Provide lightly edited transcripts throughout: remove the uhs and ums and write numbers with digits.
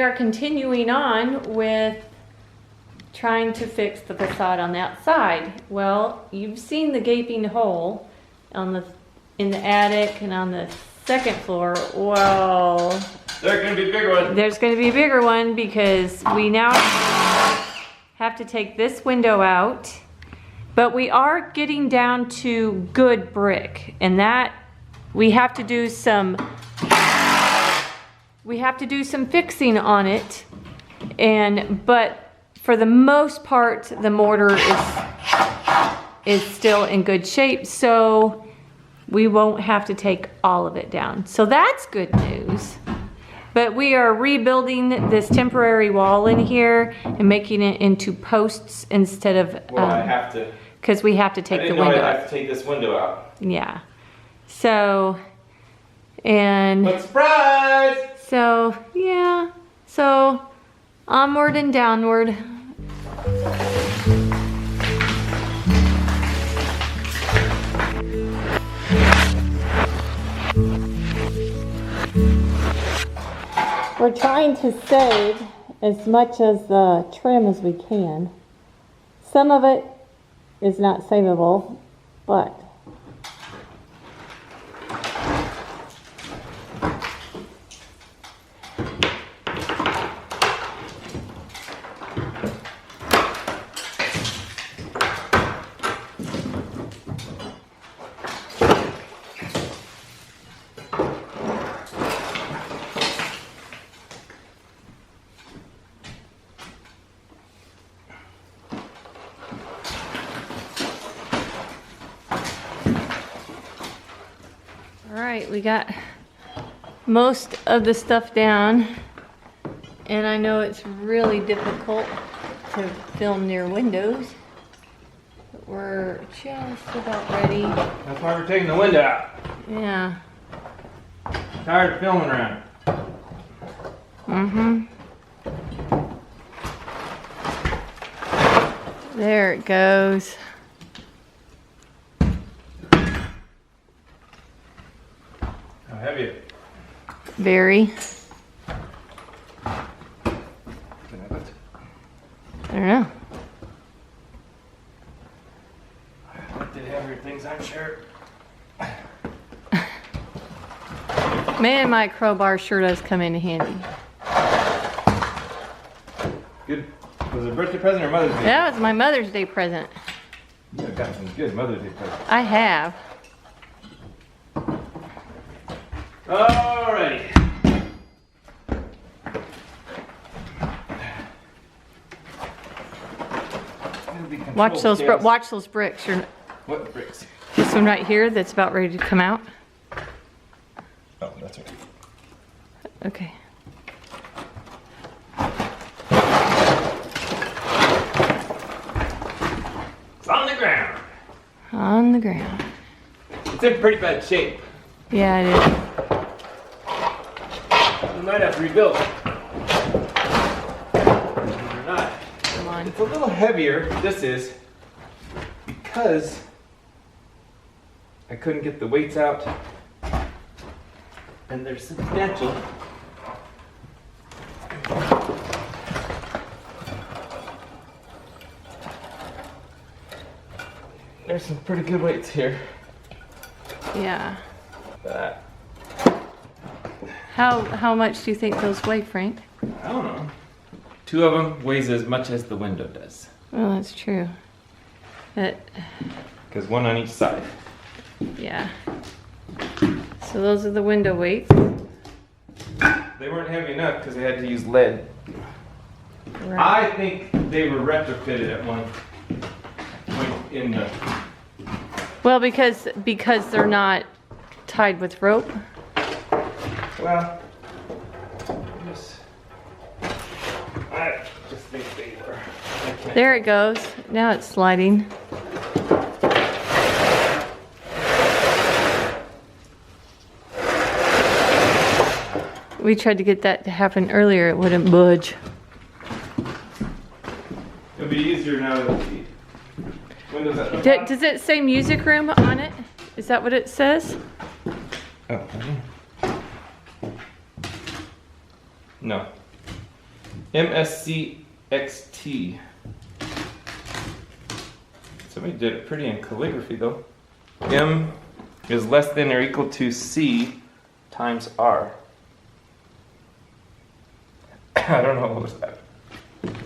are continuing on with trying to fix the facade on the outside. Well, you've seen the gaping hole in the attic and on the second floor. Well, there's gonna be a bigger one. There's gonna be a bigger one because we now have to take this window out, but we are getting down to good brick, and that we have to do some fixing on it, but for the most part the mortar is still in good shape, so we won't have to take all of it down. So that's good news. But we are rebuilding this temporary wall in here and making it into posts instead of well, I have to, because we have to take the window out. I have to take this window out. Yeah. So, and what surprise! So, yeah. So, onward and downward. We're trying to save as much as the trim as we can. Some of it is not savable, but Alright, we got most of the stuff down, and I know it's really difficult to film near windows, but we're just about ready. That's why we're taking the window out. Yeah. Tired of filming around. There it goes. How heavy? Very. Can I have it? I don't know. I did heavier things, I'm sure. Man, my crowbar sure does come in handy. Good. Was it a birthday present or Mother's Day? That was my Mother's Day present. You have got some good Mother's Day presents. I have. Alrighty. Watch those bricks. What bricks? This one right here that's about ready to come out. Oh, that's right. Okay. It's on the ground. On the ground. It's in pretty bad shape. Yeah, it is. We might have to rebuild it. Or not. Come on. It's a little heavier, this is, because I couldn't get the weights out. And they're substantial. There's some pretty good weights here. Yeah. That. How much do you think those weigh, Frank? I don't know. Two of them weighs as much as the window does. Well, that's true. Because one on each side. Yeah. So those are the window weights. They weren't heavy enough because they had to use lead. Right. I think they were retrofitted at one point in the... Well, because they're not tied with rope. Well, I just think they were. There it goes. Now it's sliding. We tried to get that to happen earlier. It wouldn't budge. It'll be easier now that the windows at the bottom. Does it say music room on it? Is that what it says? Oh, no. MSCXT. Somebody did it pretty in calligraphy though. M is less than or equal to C times R. I don't know what was that.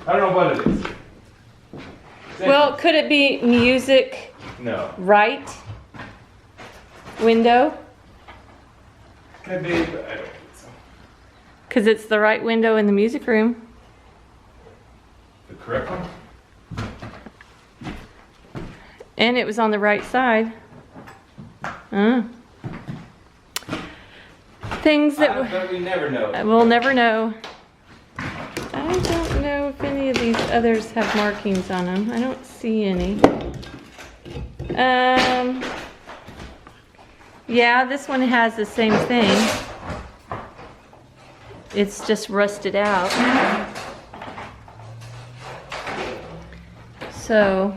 I don't know what it is. Well, could it be music No. right window? Could be, but I don't think so. Because it's the right window in the music room. The correct one? And it was on the right side. Things that But we never know. we'll never know. I don't know if any of these others have markings on them. I don't see any. Yeah, this one has the same thing. It's just rusted out. So,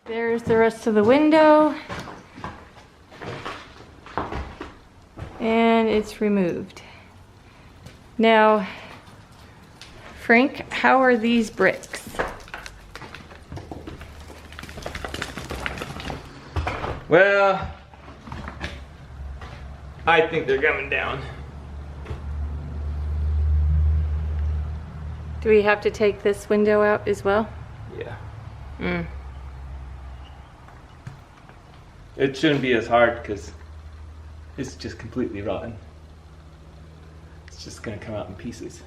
There's the rest of the window. And it's removed. Now, Frank, how are these bricks? Well, I think they're coming down. Do we have to take this window out as well? Yeah. It shouldn't be as hard because it's just completely rotten. It's just gonna come out in pieces.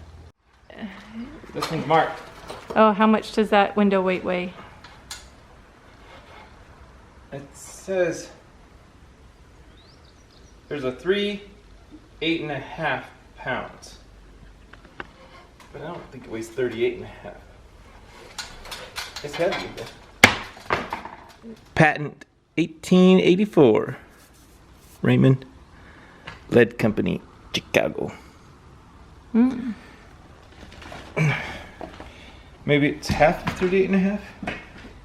This thing's marked. Oh, how much does that window weight weigh? It says there's a 3, 8.5 pounds. But I don't think it weighs 38.5. It's heavy though. Patent 1884. Raymond Lead Company, Chicago. Maybe it's half of 38.5?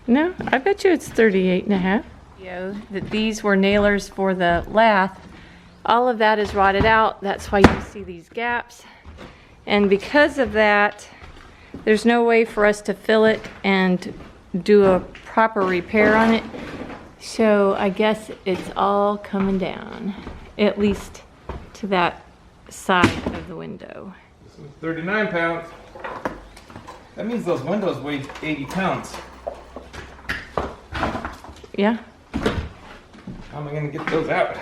No, I bet you it's 38.5. That these were nailers for the lath. All of that is rotted out. That's why you see these gaps. And because of that, there's no way for us to fill it and do a proper repair on it. So I guess it's all coming down, at least to that side of the window. This one's 39 pounds. That means those windows weigh 80 pounds. Yeah. How am I gonna get those out?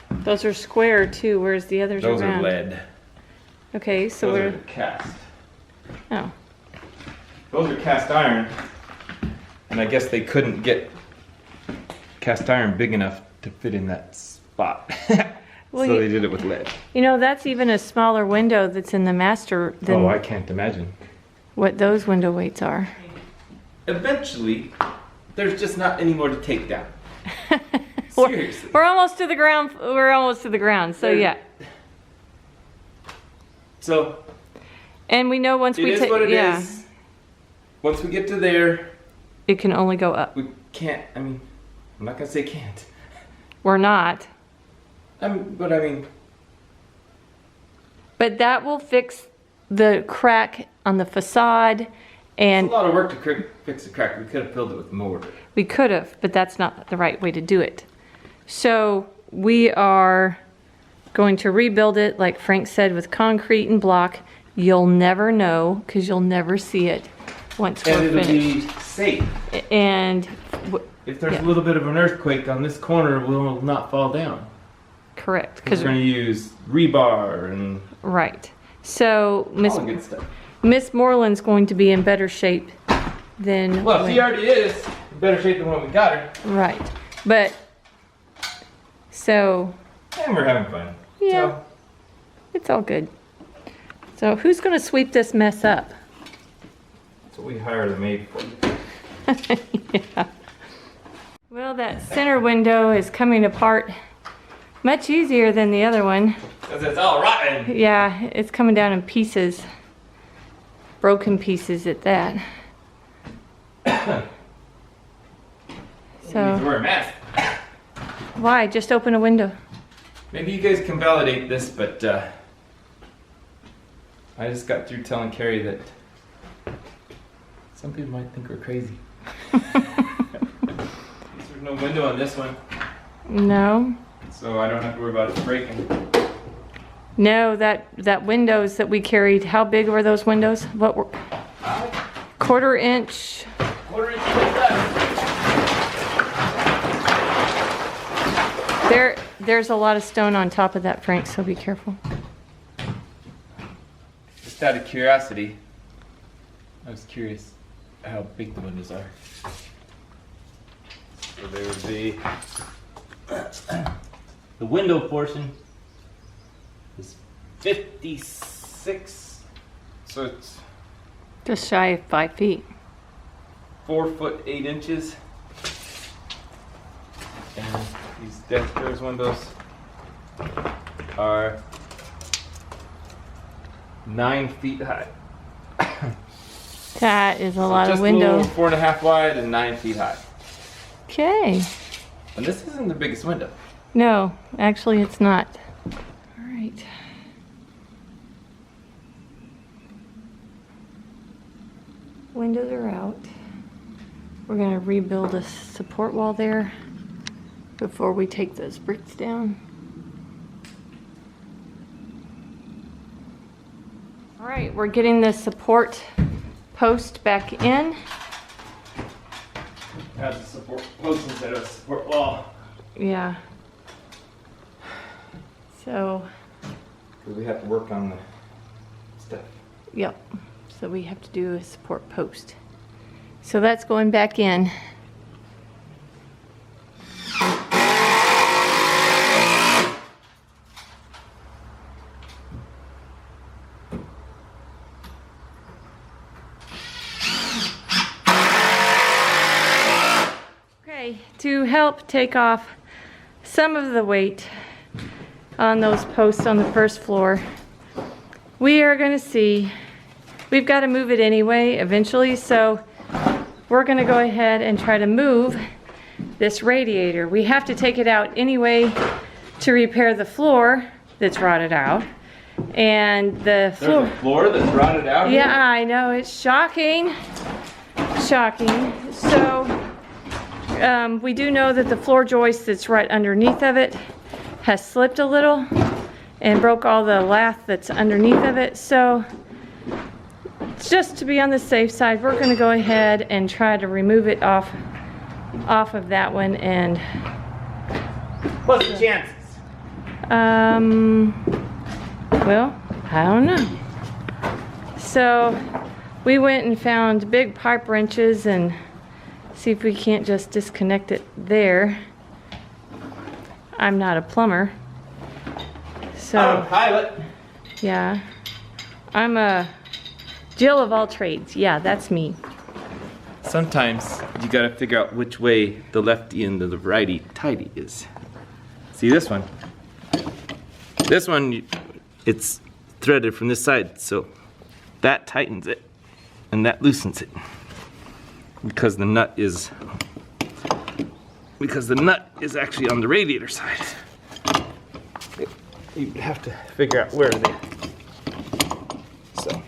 Those are square too, whereas the others Those are round. are lead. Okay, so Those we're... are cast. Oh. Those are cast iron. And I guess they couldn't get cast iron big enough to fit in that spot. Well, So they did it with lead. You know, that's even a smaller window that's in the master than Oh, I can't imagine. what those window weights are. Eventually, there's just not any more to take down. Seriously. We're almost to the ground. We're almost to the ground. So yeah. So And we know once it we is take, what it yeah, is. Once we get to there, it can only go up. we can't. I mean, I'm not gonna say can't. We're not. But I mean, But that will fix the crack on the facade, and it's a lot of work to fix the crack. We could have filled it with mortar. we could have, but that's not the right way to do it. So we are going to rebuild it, like Frank said, with concrete and block. You'll never know because you'll never see it once And we're it'll finished. be safe. And If there's Yeah. a little bit of an earthquake on this corner, we'll not fall down. correct, Because because we're going to use rebar and right. So all the good stuff. Miss Mooreland's going to be in better shape than Well, she already is in better shape than when we got her. right. But so And we're having fun. yeah, So, it's all good. So who's going to sweep this mess up? that's what we hire the maid for. Yeah. Well, that center window is coming apart much easier than the other one. Because it's all rotten. Yeah, it's coming down in pieces. Broken pieces at that. You need to So, wear a mask. Why? Just open a window. Maybe you guys can validate this, but I just got through telling Carrie that some people might think we're crazy. There's no window on this one. No. So I don't have to worry about it breaking. No, that windows that we carried, how big were those windows? What were, quarter inch? Quarter inch left. There's a lot of stone on top of that, Frank, so be careful. Just out of curiosity, I was curious how big the windows are. So there would be the window portion is 56, so it's Just shy of 5 feet. 4 foot 8 inches. And these deck doors windows are 9 feet high. That is a lot of Just a window. little 4.5 wide and 9 feet high. Okay. And this isn't the biggest window. No, actually it's not. All right. Windows are out. We're gonna rebuild a support wall there before we take those bricks down. All right, we're getting the support post back in. Has a support post instead of a support wall. Yeah. So, Because we have to work on the stuff. yep. So we have to do a support post. So that's going back in. Okay, to help take off some of the weight on those posts on the first floor, we are going to see, we've got to move it anyway eventually, so we're going to go ahead and try to move this radiator. We have to take it out anyway to repair the floor that's rotted out. And the floor... There's a floor that's rotted out here? Yeah, I know, it's shocking. Shocking. So, we do know that the floor joist that's right underneath of it has slipped a little and broke all the lath that's underneath of it. So, just to be on the safe side, we're going to go ahead and try to remove it off of that one. And what's the chances? Well, I don't know. So we went and found big pipe wrenches and see if we can't just disconnect it there. I'm not a plumber, so I'm a pilot. yeah, I'm a Jill of all trades. Yeah, that's me. Sometimes you gotta figure out which way the lefty and the righty tighty is. See this one? This one, it's threaded from this side, so that tightens it and that loosens it. Because the nut is actually on the radiator side. You have to figure out where they. So,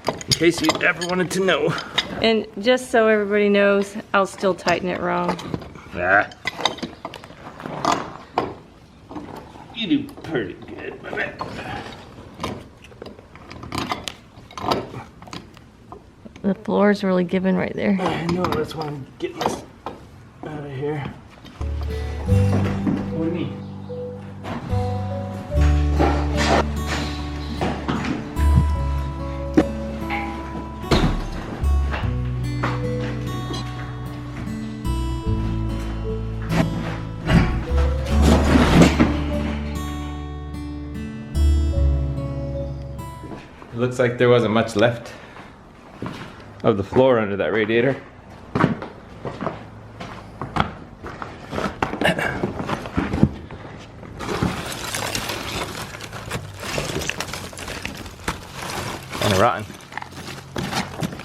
in case you ever wanted to know. And just so everybody knows, I'll still tighten it wrong. Ah. You do pretty good, my man. The floor's really giving right there. I know, that's why I'm getting this out of here. What do you mean? It looks like there wasn't much left of the floor under that radiator. Kind of rotten.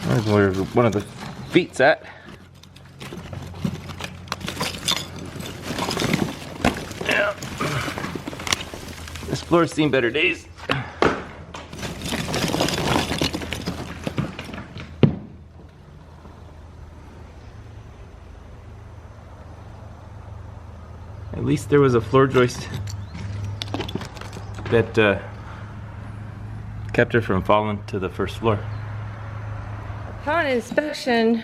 There's where one of the feet's at. floor's seen better days. At least there was a floor joist that kept her from falling to the first floor. Upon inspection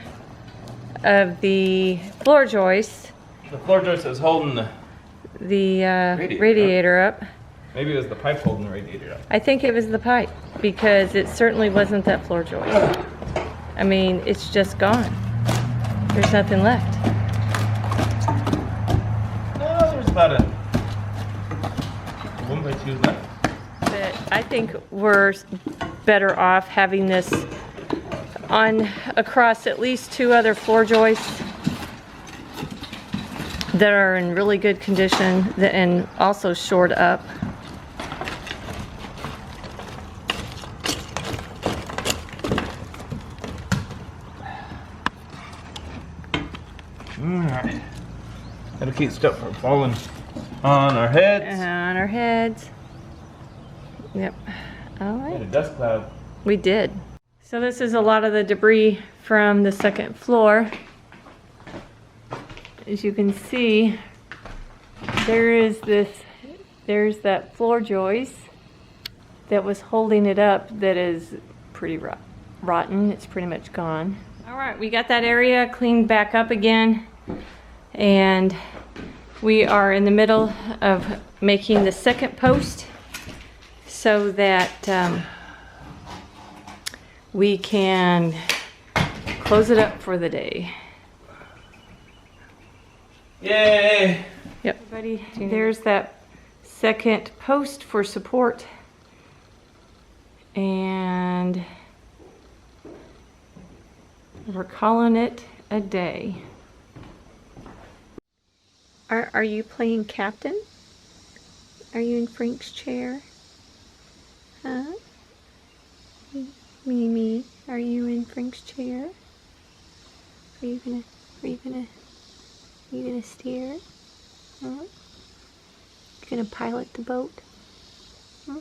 of the floor joist, The floor joist was holding the Radiator radiator up. maybe it was the pipe holding the radiator up. I think it was the pipe, because it certainly wasn't that floor joist. I mean, it's just gone. There's nothing left. No, there's about a 1 by 2 left. But I think we're better off having this on across at least 2 other floor joists that are in really good condition and also shored up. Alright. That'll keep stuff from falling on our heads. On our heads. Yep. All We had a right. dust cloud. We did. So this is a lot of the debris from the second floor. As you can see, there's that floor joist that was holding it up that is pretty rotten. It's pretty much gone. All right, we got that area cleaned back up again, and we are in the middle of making the second post so that we can close it up for the day. Yay! Yep. Everybody, there's that second post for support. And we're calling it a day. Are you playing captain? Are you in Frank's chair? Huh? Mimi, are you in Frank's chair? Are you gonna steer? Huh? You gonna pilot the boat? Huh?